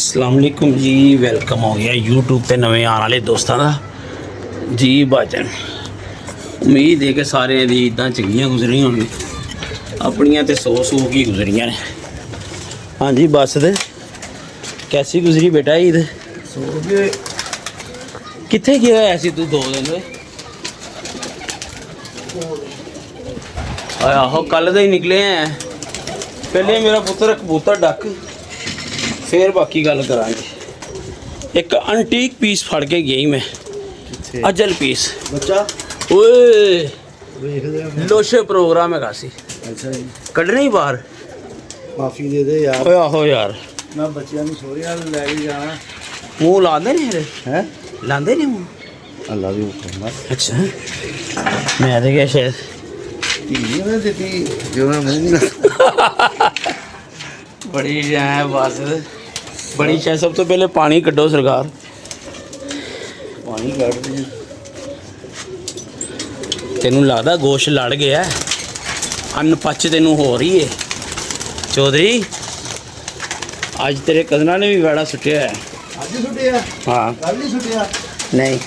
अस्सलाम वालेकुम जी, वेलकम हो गया यूट्यूब पे नवे आने वाले दोस्तों का जी भाजन। उम्मीद है कि सारे दी ईदां चंगियां गुजरियां होंगी, अपनियां ते सौ की गुजरियां ने। हाँ जी बस दे कैसी गुजरी बेटा ईद? कित्थे गया होया सी तू 2 दिन? आहो कल दे ही निकले हैं। पहले मेरा पुत्र कबूतर डक, फिर बाकी गल करांगे। एक अंटीक पीस फड़ के गई मैं, अजल पीस बच्चा ओए लोशे प्रोग्राम है कासी। अच्छा जी, कड्ढने ही बाहर माफी दे दे यार। ओए आहो यार, मैं बच्चियां नु सोरे नाल ले के जाना मुंह लांदे नहीं हरे है। लांदे नहीं मुंह? अल्लाह दी हुक्म है। अच्छा मैं तो क्या शायद धी ने दी जो मैं मुंह नहीं ला। बड़ी है बस बड़ी शायद। सब तो पहले पानी कड्डो सरकार, पानी काट दे। तेनू लगदा गोश्त लड़ गया, अन्न पच तेनू हो रही है चौधरी। आज तेरे कदना ने भी वेड़ा सुटिया है। आज ही छुट्टिया? हाँ कल नहीं छुट्टिया? नहीं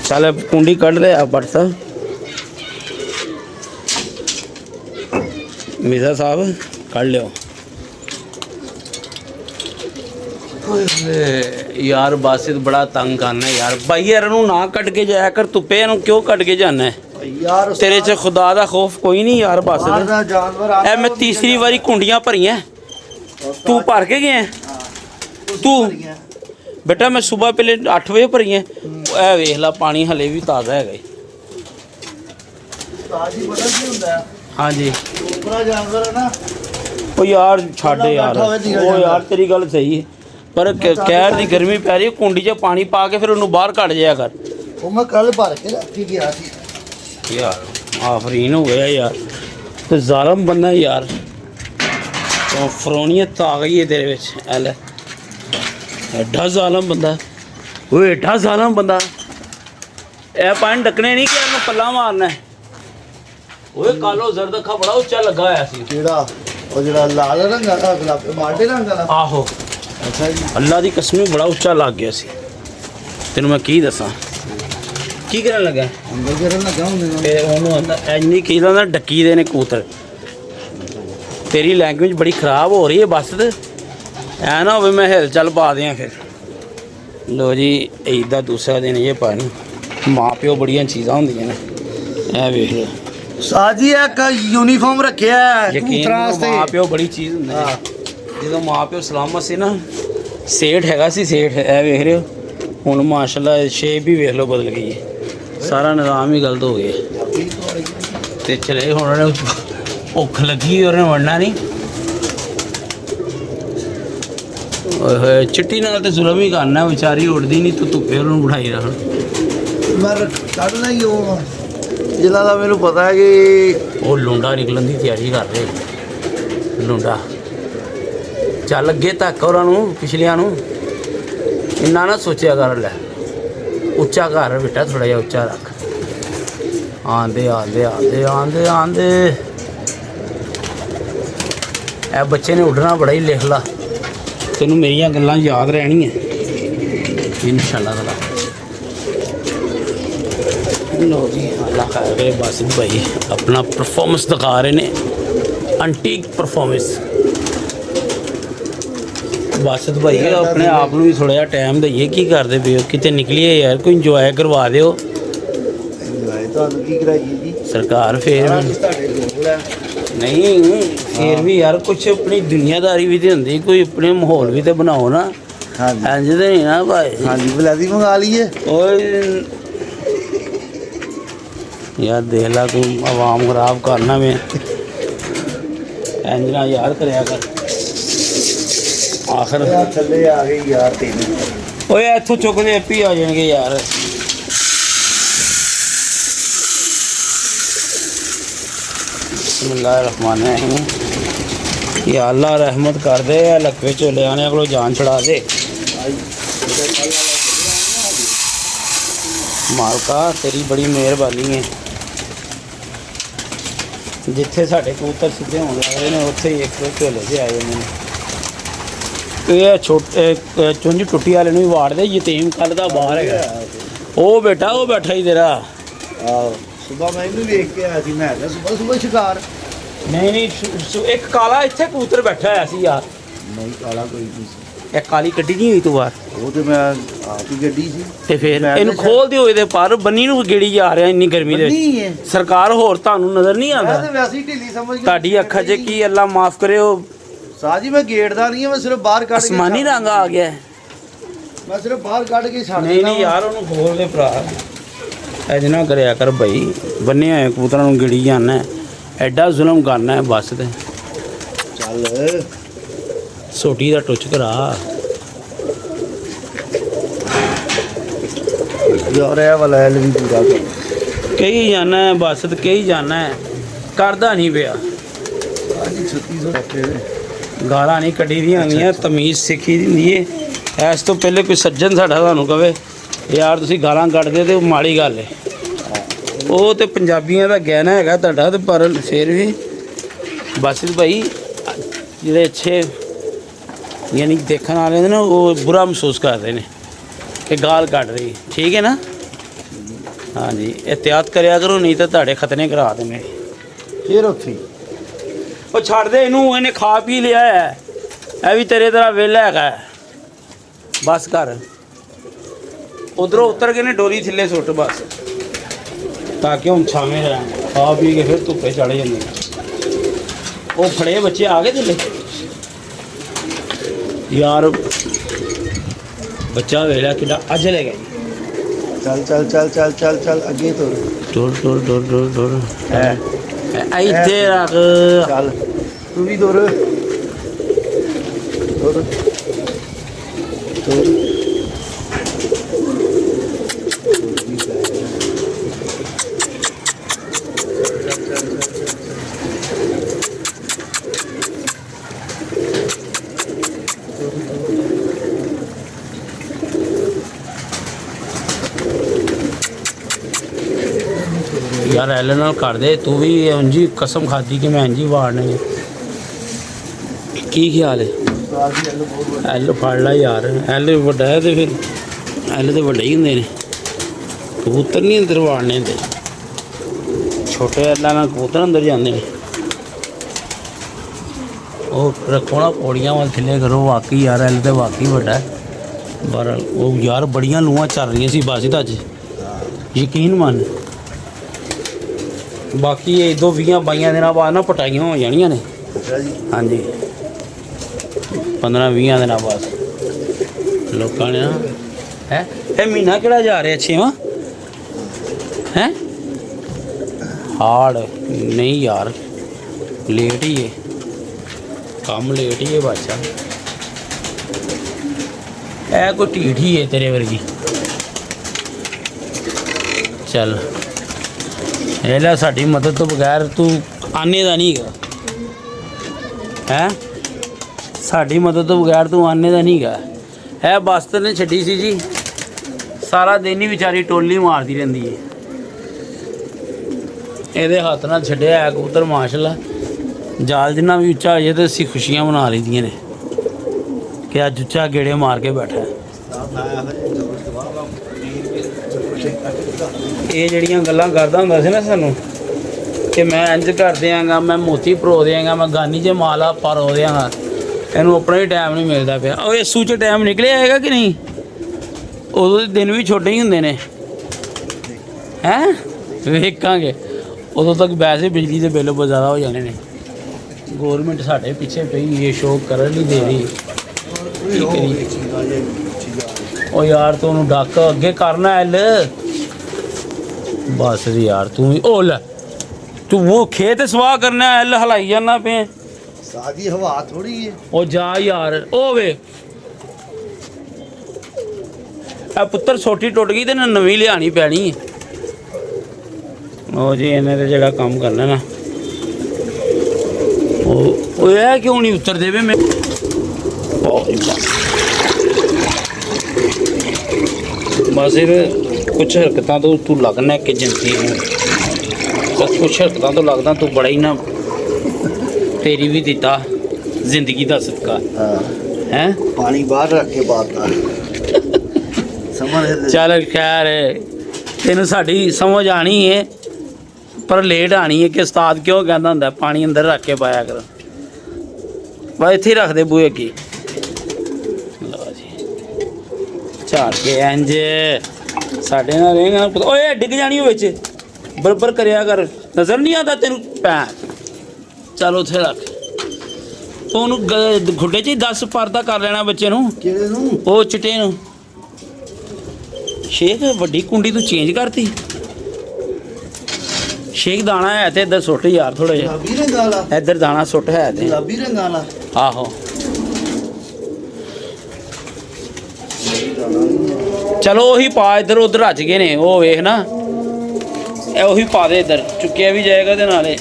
चल अब कुंडी कट दे आप बट साहब, मिर्जा साहब कट लियो। यार बासित बड़ा तंग करना है यार। भाई यार नू ना कट के जाया कर, धुप्पे नू क्यों कट के जाना है यार? तेरे च खुदा दा खौफ कोई नहीं यार। बासित जानवर ए मैं तीसरी बारी कुंडियां भरियां, तू भर के गया तू? बेटा मैं सुबह पहले 8 बजे भरियां। ए वेख ला पानी हले भी ताज़ा है। ताजी पता की हुंदा है? हाँ जी बड़ा जानवर है ना। ओ यार छाड़ यार, ओ यार तेरी गल सही है, पर कैर दी गर्मी पै रही, कुंडी च पानी पा के फिर उन्होंने बाहर कट जाया कर। वो मैं कल भर के रख के गया थी यार आफरीन हो गया यार, तो जालम बंदा है यार। तो फरोनियत आ गई है तेरे विच। एल एडा जालम बंदा, वो एडा जालम बंदा। ए पानी डकने नहीं कि मैं पल्ला मारना है। ओए कालो जरदखा बड़ा उच्चा लगा होया सी। केड़ा ओ जेड़ा लाल रंग दा गुलाबी माल्टे रंग दा? आहो अच्छा जी। अल्लाह दी कसम बड़ा उच्चा लग गया सी। तेनू मैं की दसां की करन लगा? अंदर करन लगा हुंदे ने। फिर ओनू अंदर इंनी की ना डक्की दे ने कबूतर। तेरी लैंग्वेज बड़ी खराब हो रही है बस। ऐ ना होवे मैं हिल चल पा दियां फिर। लो जी ईद दा दूसरा दिन ये पानी। माँ प्यो बड़ियां चीज़ां होंदियां ने, ऐ वेख लो। साजी एक यूनिफॉर्म रखिया है यकीन माँ प्यो बड़ी चीज़ होंदी है। ਜਦੋਂ ਮਾਂ ਪਿਓ ਸਲਾਮਤ ਸੀ ਨਾ, ਸੇਠ ਹੈਗਾ ਸੀ ਸੇਠ। ਇਹ ਵੇਖ ਰਹੇ ਹੋ ਹੁਣ ਮਾਸ਼ਾਅੱਲਾ ਸ਼ੇਪ ਵੀ ਵੇਖ ਲਓ ਬਦਲ ਗਈ ਹੈ, ਸਾਰਾ ਨਿਜ਼ਾਮ ਹੀ ਗਲਤ ਹੋ ਗਿਆ। ਤੇ ਚਲੇ ਹੁਣ ਉਹਨੇ ਭੁੱਖ ਲੱਗੀ, ਉਹਨੇ ਵੜਨਾ ਨਹੀਂ। ਓਏ ਹੋਏ ਚਿੱਟੀ ਨਾਲ ਤੇ ਜ਼ੁਲਮ ਹੀ ਕਰਨਾ, ਵਿਚਾਰੀ ਉੱਡਦੀ ਨਹੀਂ, ਤੂੰ ਧੁੱਪੇ ਉਹਨੂੰ ਬਿਠਾਈ ਰੱਖ। ਮੈਂ ਕੱਢਣਾ ਹੀ ਉਹ ਜਿਨ੍ਹਾਂ ਦਾ ਮੈਨੂੰ ਪਤਾ ਹੈ ਕਿ ਉਹ ਲੁੰਡਾ ਨਿਕਲਣ ਦੀ ਤਿਆਰੀ ਕਰ ਰਹੇ। ਲੁੰਡਾ ਚੱਲ ਅੱਗੇ ਤੱਕ ਉਹਨਾਂ ਨੂੰ, ਪਿਛਲਿਆਂ ਨੂੰ ਇੰਨਾ ਨਾ ਸੋਚਿਆ ਕਰ। ਲੈ ਉੱਚਾ ਕਰ ਬੇਟਾ, ਥੋੜਾ ਜਿਹਾ ਉੱਚਾ ਰੱਖ। ਆਂਦੇ ਆਂਦੇ ਆਂਦੇ ਆਂਦੇ ਆਂਦੇ ਇਹ ਬੱਚੇ ਨੇ ਉੱਡਣਾ ਬੜਾ ਹੀ। ਲਿਖ ਲਾ, ਤੈਨੂੰ ਮੇਰੀਆਂ ਗੱਲਾਂ ਯਾਦ ਰਹਿਣੀਆਂ इंशाअल्लाह ताला। लो जी अल्लाह खैर करे। बासित भाई अपना परफॉर्मेंस दिखा रहे ने, अंटीक परफॉर्मेंस। बासित भाई अपने आप ਨੂੰ ਵੀ ਥੋੜਾ ਜਿਹਾ ਟਾਈਮ ਦਈਏ। ਕੀ ਕਰਦੇ ਪਏ ਹੋ? ਕਿਤੇ ਨਿਕਲੀਏ ਯਾਰ, ਕੋਈ ਇੰਜੋਏ ਕਰਵਾ ਦਿਓ। ਤੁਹਾਨੂੰ ਕੀ ਕਰਾਈਏ ਜੀ ਸਰਕਾਰ ਫੇਰ ਤੁਹਾਡੇ ਕੋਲ ਹੈ। ਨਹੀਂ ਫੇਰ ਵੀ ਯਾਰ ਕੁਛ ਆਪਣੀ ਦੁਨੀਆਦਾਰੀ ਵੀ ਤੇ ਹੁੰਦੀ, ਕੋਈ ਆਪਣੇ ਮਾਹੌਲ ਵੀ ਤੇ ਬਣਾਓ ਨਾ। ਹਾਂਜੀ ਇੰਜ ਤੇ ਨਹੀਂ ਨਾ ਭਾਈ। ਹਾਂਜੀ ਬੁਲਾਦੀ ਮੰਗਾ ਲਈਏ। ਓਏ यार देख ला तू आवाम खराब करना में इंजना यार करया कर। आखिर थल्ले आ गई यार तेन। ओए इत्थों चुकदे आपी आ जाएंगे यार। बिस्मिल्लाहिर्रहमानिर्रहीम। या अल्लाह रहमत कर दे, लकवे चोले आने को जान छड़ा दे। मालका तेरी बड़ी मेहरबानी है। ਜਿੱਥੇ ਸਾਡੇ ਕਬੂਤਰ ਸਿੱਧੇ ਹੋਣ ਲੱਗਦੇ ਨੇ ਉੱਥੇ ਹੀ ਇੱਕ ਝੋਲੇ 'ਚ ਆ ਜਾਂਦੇ ਨੇ। ਇਹ ਛੋਟੇ ਚੁੰਝ ਟੁੱਟੀ ਵਾਲੇ ਨੂੰ ਵੀ ਵਾੜਦੇ। ਯਤੀਮ ਕੱਲ ਦਾ ਬਾਹਰ ਹੈਗਾ ਉਹ ਬੇਟਾ, ਉਹ ਬੈਠਾ ਹੀ ਤੇਰਾ। ਆਹ ਸੁਬਾ ਮੈਂ ਇਹਨੂੰ ਵੇਖ ਕੇ ਆਇਆ ਸੀ, ਮੈਂ ਕਿਹਾ ਸੁਬਾ ਸ਼ਿਕਾਰ। ਨਹੀਂ ਇੱਕ ਕਾਲਾ ਇੱਥੇ ਕਬੂਤਰ ਬੈਠਾ ਹੋਇਆ ਸੀ ਯਾਰ। ਨਹੀਂ ਕਾਲਾ ਕੋਈ ਨਹੀਂ ਸੀ। ਇਹ ਕਾਲੀ ਕੱਢੀ ਨਹੀਂ ਹੋਈ ਤੂੰ ਬਾਹਰ? ਉਹ ਤੇ ਮੈਂ ਆਪ ਹੀ ਗੱਡੀ ਸੀ। ਤੇ ਫਿਰ ਇਹਨੂੰ ਖੋਲਦੇ ਹੋਏ ਦੇ ਪਰ ਬੰਨੀ ਨੂੰ ਗੇੜੀ ਜਾ ਰਿਹਾ ਇੰਨੀ ਗਰਮੀ ਦੇ ਵਿੱਚ। ਸਰਕਾਰ ਹੋਰ ਤੁਹਾਨੂੰ ਨਜ਼ਰ ਨਹੀਂ ਆਉਂਦਾ? ਮੈਂ ਤੇ ਵੈਸੇ ਹੀ ਢਿੱਲੀ ਸਮਝ ਤੁਹਾਡੀ ਅੱਖਾਂ 'ਚ ਕੀ ਅੱਲਾ ਮਾਫ ਕਰੇ ਉਹ ਸਾਹ ਜੀ, ਮੈਂ ਗੇੜਦਾ ਨਹੀਂ ਹਾਂ, ਮੈਂ ਸਿਰਫ ਬਾਹਰ ਕੱਢ ਕੇ ਅਸਮਾਨੀ ਰੰਗ ਆ ਗਿਆ। ਮੈਂ ਸਿਰਫ ਬਾਹਰ ਕੱਢ ਕੇ ਛੱਡ ਨਹੀਂ ਨਹੀਂ ਯਾਰ ਉਹਨੂੰ ਖੋਲ ਦੇ ਭਰਾ। ਐਜ ਨਾ ਕਰਿਆ ਕਰ ਭਾਈ, ਬੰਨੇ ਹੋਏ ਕਬੂਤਰਾਂ ਨੂੰ ਗਿੜੀ ਜਾਣਾ, ਐਡਾ ਜ਼ੁਲਮ ਕਰਨਾ ਹੈ ਬਸ। ਤੇ ਚੱਲ ਸੋਟੀ ਦਾ ਟੁੱਚ ਕਰਾ ਯਾਰ, ਇਹ ਵਾਲਾ ਐਲ ਵੀ ਪੂਰਾ ਕਰ। ਕਹੀ ਜਾਣਾ ਹੈ ਬਸ, ਤੇ ਕਹੀ ਜਾਣਾ ਹੈ, ਕਰਦਾ ਨਹੀਂ ਪਿਆ। ਹਾਂਜੀ 3600 ਰੱਖੇ ਨੇ। ਗਾਲਾਂ ਨਹੀਂ ਕੱਢੀ ਦੀਆਂ ਹੁੰਦੀਆਂ, ਤਮੀਜ਼ ਸਿੱਖੀ ਦੀ ਹੁੰਦੀ ਹੈ। ਇਸ ਤੋਂ ਪਹਿਲੇ ਕੋਈ ਸੱਜਣ ਸਾਡਾ ਤੁਹਾਨੂੰ ਕਵੇ ਯਾਰ ਤੁਸੀਂ ਗਾਲਾਂ ਕੱਢਦੇ ਤੇ ਉਹ ਮਾੜੀ ਗੱਲ ਹੈ। ਉਹ ਤੇ ਪੰਜਾਬੀਆਂ ਦਾ ਗਹਿਣਾ ਹੈਗਾ ਤੁਹਾਡਾ, ਤੇ ਪਰ ਫਿਰ ਵੀ ਬਸ ਭਾਈ ਜਿਹੜੇ ਅੱਛੇ ਯਾਨੀ ਦੇਖਣ ਵਾਲੇ ਨੇ ਨਾ ਉਹ ਬੁਰਾ ਮਹਿਸੂਸ ਕਰਦੇ ਨੇ ਕਿ ਗਾਲ ਕੱਢ ਰਹੀ। ਠੀਕ ਹੈ ਨਾ? ਹਾਂਜੀ ਇਹਤਿਆਤ ਕਰਿਆ ਕਰੋ, ਨਹੀਂ ਤਾਂ ਤੁਹਾਡੇ ਖਤਨੇ ਕਰਾ ਦੇਣੇ। ਫਿਰ ਉੱਥੇ ਉਹ ਛੱਡ ਦੇ ਇਹਨੂੰ, ਇਹਨੇ ਖਾ ਪੀ ਲਿਆ ਹੈ। ਇਹ ਵੀ ਤੇਰੇ ਤਰ੍ਹਾਂ ਵਿਹਲਾ ਹੈਗਾ। ਬਸ ਕਰ, ਉਧਰੋਂ ਉਤਰ ਕੇ ਨੇ ਡੋਰੀ ਥੱਲੇ ਸੁੱਟ ਬਸ, ਤਾਂ ਕਿ ਹੁਣ ਛਾਵੇਂ ਰਹਿਣ। ਖਾ ਪੀ ਕੇ ਫਿਰ ਧੁੱਪੇ ਚੜ ਜਾਂਦੇ। ਉਹ ਫੜੇ ਬੱਚੇ ਆ ਗਏ ਥੱਲੇ ਯਾਰ। ਬੱਚਾ ਵੇਲਾ ਕਿੱਡਾ ਅੱਜ ਲੈ ਗਿਆ। ਚੱਲ ਚੱਲ ਚੱਲ ਚੱਲ ਚੱਲ ਚੱਲ ਅੱਗੇ ਤੁਰ। ਡੋਰ ਡੋਰ ਡੋਰ ਡੋਰ ਡੋਰ ਹੈ ਇੱਥੇ ਰੱਖ। ਚੱਲ ਤੂੰ ਵੀ ਤੁਰ ਤੁਰ ਤੁਰ। ਯਾਰ ਐਲ ਨਾਲ ਕਰ ਦੇ ਤੂੰ ਵੀ। ਉਂਝ ਕਸਮ ਖਾਦੀ ਕਿ ਮੈਂ ਇੰਝ ਹੀ ਵਾੜਨੇ। ਕੀ ਖਿਆਲ ਹੈ? ਐਲ ਫੜ ਲਾ ਯਾਰ, ਐਲ ਵੱਡਾ ਹੈ ਤੇ ਫਿਰ ਐਲ ਤੇ ਵੱਡੇ ਹੀ ਹੁੰਦੇ ਨੇ। ਕਬੂਤਰ ਨਹੀਂ ਅੰਦਰ ਵਾੜਨੇ ਹੁੰਦੇ, ਛੋਟੇ ਐਲਾਂ ਨਾਲ ਕਬੂਤਰ ਅੰਦਰ ਜਾਂਦੇ ਨੇ। ਉਹ ਰੱਖੋ ਨਾ ਪੌੜੀਆਂ ਵੱਲ ਥੱਲੇ ਕਰੋ। ਵਾਕਈ ਯਾਰ ਐਲ ਤੇ ਵਾਕਈ ਵੱਡਾ। ਪਰ ਉਹ ਯਾਰ ਬੜੀਆਂ ਲੂਹਾਂ ਚੱਲ ਰਹੀਆਂ ਸੀ ਬਾਜੀ ਤਾਂ ਅੱਜ, ਯਕੀਨ ਮੰਨ। ਬਾਕੀ ਇਹ 20-22 ਦਿਨਾਂ ਬਾਅਦ ਨਾ ਪਟਾਈਆਂ ਹੋ ਜਾਣੀਆਂ ਨੇ। ਹਾਂਜੀ 15-20 ਦਿਨਾਂ ਬਾਅਦ ਲੋਕਾਂ ਨੇ ਨਾ ਹੈ। ਇਹ ਮਹੀਨਾ ਕਿਹੜਾ ਜਾ ਰਿਹਾ? 6ਵਾਂ ਹੈ। ਹਾਰਡ ਨਹੀਂ ਯਾਰ, ਲੇਟ ਹੀ ਹੈ ਕੰਮ, ਲੇਟ ਹੀ ਹੈ ਬਾਦਸ਼ਾਹ। ਇਹ ਕੋਈ ਢੀਠ ਹੀ ਹੈ ਤੇਰੇ ਵਰਗੀ। ਚੱਲ ਇਹ ਲੈ, ਸਾਡੀ ਮਦਦ ਤੋਂ ਬਗੈਰ ਤੂੰ ਆਨੇ ਦਾ ਨਹੀਂ ਹੈਗਾ ਹੈ। ਸਾਡੀ ਮਦਦ ਤੋਂ ਬਗੈਰ ਤੂੰ ਆਨੇ ਦਾ ਨਹੀਂ ਹੈਗਾ। ਇਹ ਬਸਤਰ ਨੇ ਛੱਡੀ ਸੀ ਜੀ, ਸਾਰਾ ਦਿਨ ਹੀ ਵਿਚਾਰੀ ਟੋਲੀ ਮਾਰਦੀ ਰਹਿੰਦੀ ਹੈ। ਇਹਦੇ ਹੱਥ ਨਾਲ ਛੱਡਿਆ ਹੈ ਕਬੂਤਰ ਮਾਸ਼ਾਅੱਲਾ। ਜਾਲ ਜਿੰਨਾ ਵੀ ਉੱਚਾ ਹੋ ਜਾਏ ਤਾਂ ਅਸੀਂ ਖੁਸ਼ੀਆਂ ਮਨਾ ਲਈਆਂ ਨੇ ਕਿ ਅੱਜ ਉੱਚਾ ਗੇੜੇ ਮਾਰ ਕੇ ਬੈਠਾ। ਇਹ ਜਿਹੜੀਆਂ ਗੱਲਾਂ ਕਰਦਾ ਹੁੰਦਾ ਸੀ ਨਾ ਸਾਨੂੰ ਕਿ ਮੈਂ ਇੰਝ ਕਰ ਦਿਆਂਗਾ, ਮੈਂ ਮੋਤੀ ਪਰੋ ਦਿਆਂਗਾ, ਮੈਂ ਗਾਨੀ 'ਚ ਮਾਲਾ ਪਰੋ ਦਿਆਂਗਾ, ਇਹਨੂੰ ਆਪਣਾ ਹੀ ਟਾਈਮ ਨਹੀਂ ਮਿਲਦਾ ਪਿਆ। ਉਹ ਇਸੂ 'ਚ ਟਾਈਮ ਨਿਕਲਿਆ ਹੈਗਾ ਕਿ ਨਹੀਂ? ਉਦੋਂ ਦੇ ਦਿਨ ਵੀ ਛੋਟੇ ਹੀ ਹੁੰਦੇ ਨੇ ਹੈਂ। ਵੇਖਾਂਗੇ ਉਦੋਂ ਤੱਕ ਵੈਸੇ ਬਿਜਲੀ ਦੇ ਬਿੱਲ ਬਹੁਤ ਜ਼ਿਆਦਾ ਹੋ ਜਾਣੇ ਨੇ। ਗੌਰਮੈਂਟ ਸਾਡੇ ਪਿੱਛੇ ਪਈ, ਇਹ ਸ਼ੋਅ ਕਰਨ ਨਹੀਂ ਦੇ ਰਹੀ। ਕੀ ਕਰੀ? ਉਹ ਯਾਰ ਤੂੰ ਉਹਨੂੰ ਡੱਕ ਅੱਗੇ ਕਰਨਾ ਐਲ ਬਸ ਯਾਰ। ਤੂੰ ਵੀ ਉਹ ਲੈ, ਤੂੰ ਉਹ ਖੇਤ ਸਵਾਹ ਕਰਨਾ ਐਲ ਹਲਾਈ ਜਾਣਾ ਪਏ। ਸਾਦੀ ਹਵਾ ਥੋੜੀ ਹੈ। ਉਹ ਜਾ ਯਾਰ, ਉਹ ਵੇ ਆ ਪੁੱਤਰ ਛੋਟੀ ਟੁੱਟ ਗਈ ਤੇ ਨਾ ਨਵੀਂ ਲਿਆਣੀ ਪੈਣੀ ਹੈ। ਉਹ ਜੀ ਇਹਨੇ ਤੇ ਜਿਹੜਾ ਕੰਮ ਕਰਨਾ ਨਾ ਉਹ ਇਹ ਕਿਉਂ ਨਹੀਂ ਉਤਰ ਦੇਵੇ। ਮੈਂ ਬਸ ਇਹ ਕੁਛ ਹਰਕਤਾਂ ਤੋਂ ਤੂੰ ਲੱਗਣਾ ਕਿ ਜਿੰਦੀ ਹੈ। ਬਸ ਕੁਛ ਹਰਕਤਾਂ ਤੋਂ ਲੱਗਦਾ ਤੂੰ ਬੜਾ ਹੀ ਨਾ ਤੇਰੀ ਵੀ ਦਿੱਤਾ ਜ਼ਿੰਦਗੀ ਦਾ ਸਦਕਾ ਹਾਂ ਹੈ। ਪਾਣੀ ਬਾਹਰ ਰੱਖ ਕੇ ਬਾਤਾ ਸਮਝ ਚੱਲ ਖੈਰ ਤੈਨੂੰ ਸਾਡੀ ਸਮਝ ਆਣੀ ਹੈ ਪਰ ਲੇਟ ਆਣੀ ਹੈ ਕਿ ਉਸਤਾਦ ਕਿਉਂ ਕਹਿੰਦਾ ਹੁੰਦਾ ਪਾਣੀ ਅੰਦਰ ਰੱਖ ਕੇ ਪਾਇਆ ਕਰ। ਬਸ ਇੱਥੇ ਹੀ ਰੱਖ ਦੇ ਬੂਹੇ ਅੱਗੇ। ਲਓ ਜੀ ਝਾੜ ਕੇ ਇੰਜ ਸਾਡੇ ਨਾਲ ਰਹੇਗਾ ਨਾ ਓਏ ਡਿੱਗ ਜਾਣੀ ਉਹ ਵਿੱਚ ਬਰਬਰ ਕਰਿਆ ਕਰ ਨਜ਼ਰ ਨਹੀਂ ਆਉਂਦਾ ਤੈਨੂੰ ਪੈ। ਚੱਲ ਉੱਥੇ ਰੱਖ ਉਹਨੂੰ ਖੁੱਡੇ 'ਚ ਹੀ 10 ਪਰਦਾ ਕਰ ਲੈਣਾ ਬੱਚੇ ਨੂੰ ਕਿਹੜੇ ਨੂੰ ਉਹ ਚਿੱਟੇ ਨੂੰ। ਸ਼ੇਖ ਵੱਡੀ ਕੁੰਡੀ ਤੂੰ ਚੇਂਜ ਕਰਤੀ। ਸ਼ੇਖ ਦਾਣਾ ਹੈ ਤੇ ਇੱਧਰ ਸੁੱਟ ਯਾਰ ਥੋੜਾ ਜਿਹਾ ਗੁਲਾਬੀ ਰੰਗ ਵਾਲਾ ਇੱਧਰ ਦਾਣਾ ਸੁੱਟ ਹੈ ਤੇ ਗੁਲਾਬੀ ਰੰਗ ਵਾਲਾ ਆਹੋ। ਚਲੋ ਉਹੀ ਪਾ ਇੱਧਰ ਉੱਧਰ ਰਚ ਗਏ ਨੇ ਉਹ ਵੇਖ ਨਾ ਇਹ ਉਹੀ ਪਾ ਦੇ ਇੱਧਰ ਚੁੱਕਿਆ ਵੀ ਜਾਏਗਾ ਤੇ ਨਾਲੇ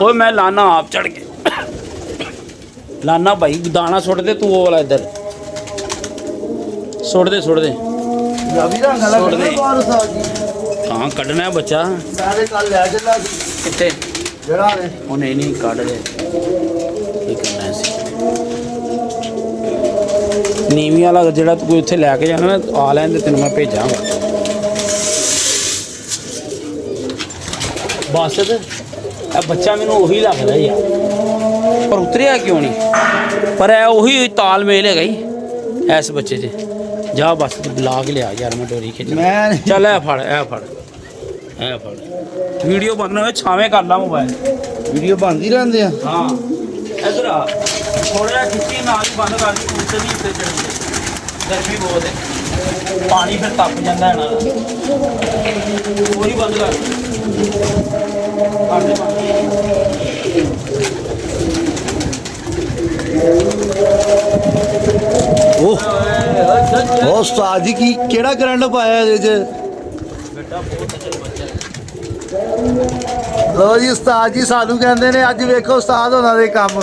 ਓਏ ਮੈਂ ਲਾਨਾ ਆਪ ਚੜ ਕੇ ਲਾਨਾ ਭਾਈ ਦਾਣਾ ਸੁੱਟ ਦੇ ਤੂੰ ਉਹ ਵਾਲਾ ਇੱਧਰ ਸੁੱਟ ਦੇ ਗੁਲਾਬੀ ਰੰਗ ਵਾਲਾ ਸੁੱਟ ਦੇ। ਕਿਹੜਾ ਬਾਹਰ ਸਾਹਿਬ ਜੀ ਹਾਂ ਕੱਢਣਾ ਹੈ ਬੱਚਾ। ਸਾਰੇ ਕੱਲ ਲੈ ਚੱਲਾ ਸੀ ਕਿੱਥੇ ਜਿਹੜਾ ਨੇ ਉਹ ਨਹੀਂ ਕੱਢ ਦੇ ਕੀ ਕਰਨਾ ਸੀ ਨੀਵੀਂ ਵਾਲਾ ਜਿਹੜਾ ਤੂੰ ਉੱਥੇ ਲੈ ਕੇ ਜਾਣਾ ਨਾ ਆ ਲੈਣ ਤੇ ਤੈਨੂੰ ਮੈਂ ਭੇਜਾਂਗਾ। ਬਸ ਇਹ ਬੱਚਾ ਮੈਨੂੰ ਉਹੀ ਲੱਗਦਾ ਯਾਰ ਪਰ ਉਤਰਿਆ ਕਿਉਂ ਨਹੀਂ। ਪਰ ਇਹ ਉਹੀ ਤਾਲਮੇਲ ਹੈਗਾ ਹੀ ਇਸ ਬੱਚੇ 'ਚ। ਜਾ ਬਸ ਲਾ ਕੇ ਲਿਆ ਯਾਰ ਮੈਂ ਡੋਰੀ ਖਿੱਚ ਮੈਂ ਚੱਲ ਇਹ ਫੜ ਵੀਡੀਓ ਬੰਦ ਹੋਵੇ ਛਾਵੇਂ ਕਰ ਲਾ ਮੋਬਾਈਲ। ਵੀਡੀਓ ਬੰਦ ਹੀ ਰਹਿੰਦੇ ਆ ਹਾਂ ਇੱਧਰ ਆ ਥੋੜਾ ਜਿਹਾ ਖਿੱਚੀ ਨਾਲ ਹੀ ਬੰਦ ਕਰ ਦੀ ਉੱਤੇ ਵੀ ਉੱਤੇ ਚੜ੍ਹਦੇ ਗਰਮੀ ਬਹੁਤ ਹੈ ਪਾਣੀ ਫਿਰ ਤੱਪ ਜਾਂਦਾ ਇਹਨਾਂ ਦਾ। ਪੂਰੀ ਬੰਦ ਕਰ ਦੇ ਉਹ ਉਸਤਾਦ ਜੀ ਕੀ ਕਿਹੜਾ ਕਰੰਟ ਪਾਇਆ ਇਹਦੇ ਚ ਬੇਟਾ ਬਹੁਤ ਅਚਲ ਬੱਚਾ ਲੋ ਜੀ ਉਸਤਾਦ ਜੀ ਸਾਨੂੰ ਕਹਿੰਦੇ ਨੇ ਅੱਜ ਵੇਖੋ ਉਸਤਾਦ ਹੋਣਾ ਦੇ ਕੰਮ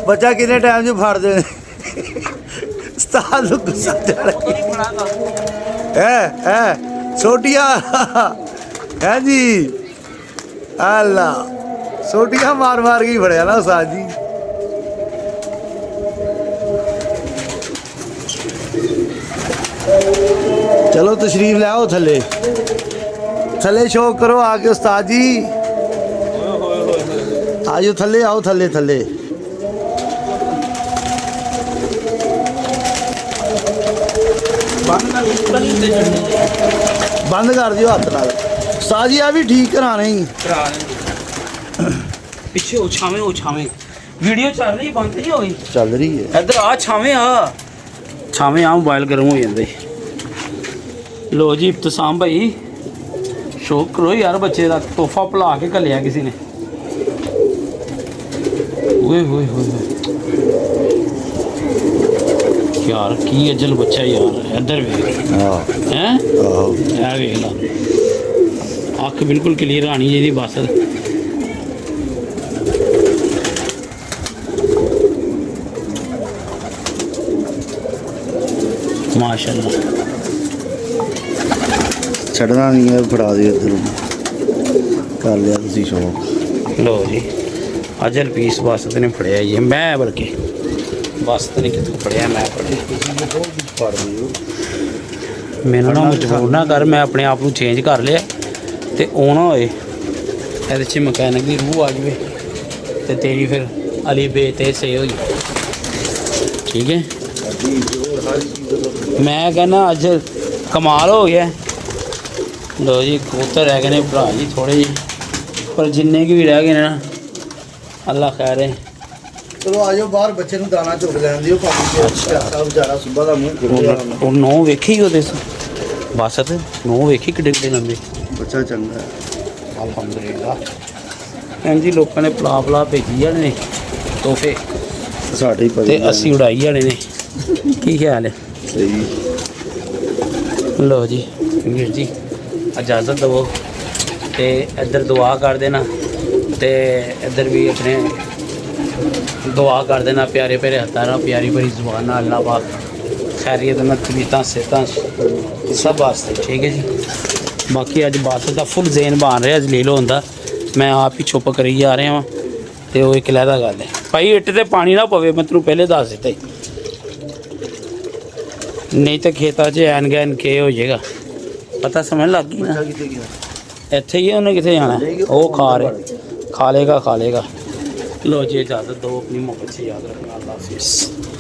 ਬੱਚਾ ਕਿੰਨੇ ਟਾਈਮ 'ਚ ਫੜਦੇ ਨੇ ਉਸਤਾਦ ਨੂੰ ਗੁੱਸਾ ਚੜ ਹੈ ਛੋਟੀਆਂ ਹੈ ਜੀ ਅੱਲਾ ਛੋਟੀਆਂ ਮਾਰ ਮਾਰ ਕੇ ਹੀ ਫੜਿਆ ਨਾ ਉਸਤਾਦ ਜੀ। ਚਲੋ ਤਸ਼ਰੀਫ ਲੈ ਆਓ ਥੱਲੇ ਥੱਲੇ ਸ਼ੌਕ ਕਰੋ ਆ ਕੇ ਉਸਤਾਦ ਜੀ ਆਜੋ ਥੱਲੇ ਆਓ ਥੱਲੇ ਥੱਲੇ ਬੰਦ ਕਰ ਉੱਤੇ ਨਹੀਂ ਉੱਤੇ ਚੜ੍ਹਦੇ ਬੰਦ ਕਰ ਦਿਓ ਹੱਥ ਨਾਲ ਉਸਤਾਦ ਜੀ ਆ ਵੀ ਠੀਕ ਕਰਾਣੇ ਹੀ ਕਰਾ ਦੇ ਪਿੱਛੇ ਉਹ ਛਾਵੇਂ ਵੀਡੀਓ ਚੱਲ ਰਹੀ ਬੰਦ ਨਹੀਂ ਹੋਈ। ਚੱਲ ਰਹੀ ਹੈ ਇੱਧਰ ਆ ਛਾਵੇਂ ਆ ਮੋਬਾਈਲ ਗਰਮ ਹੋ ਜਾਂਦਾ ਈ। ਲੋ ਜੀ ਇਬਤਸਾਮ ਭਾਈ ਸ਼ੌਕ ਕਰੋ ਯਾਰ ਬੱਚੇ ਦਾ ਤੋਹਫਾ ਭੁਲਾ ਕੇ ਘੱਲਿਆ ਕਿਸੇ ਨੇ। ਓਏ ਹੋਏ ਯਾਰ ਕੀ ਅਜਲ ਬੱਚਾ ਯਾਰ ਇੱਧਰ ਵੇਖ ਹਾਂ ਹੈ ਆਹੋ ਇਹ ਵੇਖ ਲਾ ਅੱਖ ਬਿਲਕੁਲ ਕਲੀਅਰ ਆਣੀ ਜਿਹਦੀ ਬਸ। ਮਾਸ਼ਾਅੱਲਾ ਛੱਡਣਾ ਨਹੀਂ ਹੈ ਫੜਾ ਦਿਓ ਇੱਧਰ ਕਰ ਲਿਆ ਤੁਸੀਂ ਸ਼ੌਕ ਲੋ ਜੀ ਅਜਲ ਪੀਸ ਬਸਤ ਨੇ ਫੜਿਆ ਜੀ ਮੈਂ ਬਲਕਿ ਬਸਤ ਨੇ ਕਿੱਥੋਂ ਫੜਿਆ ਮੈਂ ਫੜਿਆ। ਫੜ ਦਿਓ ਮੈਨੂੰ ਨਾ ਮਜਬੂਰ ਨਾ ਕਰ ਮੈਂ ਆਪਣੇ ਆਪ ਨੂੰ ਚੇਂਜ ਕਰ ਲਿਆ ਤੇ ਉਹ ਨਾ ਹੋਏ ਇਹਦੇ 'ਚ ਮਕੈਨਿਕ ਦੀ ਰੂਹ ਆ ਜਾਵੇ ਤੇ ਤੇਰੀ ਫਿਰ ਅਲੀ ਬੇ ਤੇ ਸੇ ਹੋਈ ਠੀਕ ਹੈ। ਮੈਂ ਕਹਿੰਦਾ ਅੱਜ ਕਮਾਲ ਹੋ ਗਿਆ। ਲੋ ਜੀ ਕਬੂਤਰ ਰਹਿ ਗਏ ਨੇ ਭਰਾ ਜੀ ਥੋੜੇ ਜਿਹੇ ਪਰ ਜਿੰਨੇ ਕੁ ਵੀ ਰਹਿ ਗਏ ਨੇ ਨਾ ਅੱਲਾ ਖੈਰ ਹੈ। ਚਲੋ ਆਜੋ ਬਾਹਰ ਬੱਚੇ ਨੂੰ ਦਾਣਾ ਚੁੱਕ ਲੈਣ ਦਿਓ ਪਾਣੀ ਦੇ ਪਿਆਸਾ ਵਿਚਾਰਾ ਸੁਬਾ ਦਾ ਮੂੰਹ ਖੁੱਲਿਆ ਉਹ ਨੌ ਵੇਖੀ ਉਹਦੇ ਬਸਤ ਨੌ ਵੇਖੀ ਕਿੱਡੇ ਕਿੱਡੇ ਲੰਬੇ। ਬੱਚਾ ਚੰਗਾ ਹੈ ਅਲਹਮਦੁਲਿਲਾ ਹਾਂਜੀ ਲੋਕਾਂ ਨੇ ਪਲਾ ਭੇਜੀ ਜਾਣੇ ਨੇ ਤੋਹਫੇ ਸਾਡੇ ਹੀ ਤੇ ਅਸੀਂ ਉਡਾਈ ਜਾਣੇ ਨੇ। ਕੀ ਖਿਆਲ ਹੈ? ਸਹੀ ਲੋ ਜੀ ਵੀਰ ਜੀ ਇਜਾਜ਼ਤ ਦਿਓ ਤੇ ਇੱਧਰ ਦੁਆ ਕਰ ਦੇਣਾ ਤੇ ਇੱਧਰ ਵੀ ਆਪਣੇ ਦੁਆ ਕਰ ਦੇਣਾ ਪਿਆਰੇ ਪਿਆਰੇ ਹੱਥਾਂ ਨਾਲ ਪਿਆਰੀ ਭਰੀ ਜ਼ੁਬਾਨ ਨਾਲ ਅੱਲਾਹ ਪਾਕ ਖੈਰੀਅਤ ਨਾਲ ਤਬੀਅਤਾਂ ਸਿਹਤਾਂ ਸਭ ਵਾਸਤੇ ਠੀਕ ਹੈ ਜੀ। ਬਾਕੀ ਅੱਜ ਬਾਤ ਦਾ ਫੁੱਲ ਜ਼ੇਨ ਬਣ ਰਿਹਾ ਜਲੀਲ ਹੁੰਦਾ, ਮੈਂ ਆਪ ਹੀ ਚੁੱਪ ਕਰੀ ਜਾ ਰਿਹਾ ਵਾਂ ਤੇ ਉਹ ਇੱਕ ਲਹਿਦਾ ਗੱਲ ਹੈ ਭਾਈ, ਇੱਟ ਤੇ ਪਾਣੀ ਨਾ ਪਵੇ, ਮੈਂ ਤੈਨੂੰ ਪਹਿਲੇ ਦੱਸ ਦਿੱਤਾ ਨਹੀਂ ਤਾਂ ਖੇਤਾਂ 'ਚ ਐਨ ਗੈਨ ਕੇ ਹੋ ਜਾਏਗਾ, ਪਤਾ ਸਮਝ ਲੱਗ ਗਈ ਨਾ। ਬੱਚਾ ਕਿੱਥੇ ਗਿਆ? ਇੱਥੇ ਹੀ ਹੈ, ਉਹਨੇ ਕਿੱਥੇ ਜਾਣਾ, ਉਹ ਖਾ ਲੇਗਾ। ਲੋ ਜੀ ਇਜਾਜ਼ਤ ਦਿਓ, ਆਪਣੀ ਮੁਹੱਬਤ 'ਚ ਯਾਦ ਰੱਖਣਾ, ਅੱਲਾ ਹਾਫਿਜ਼।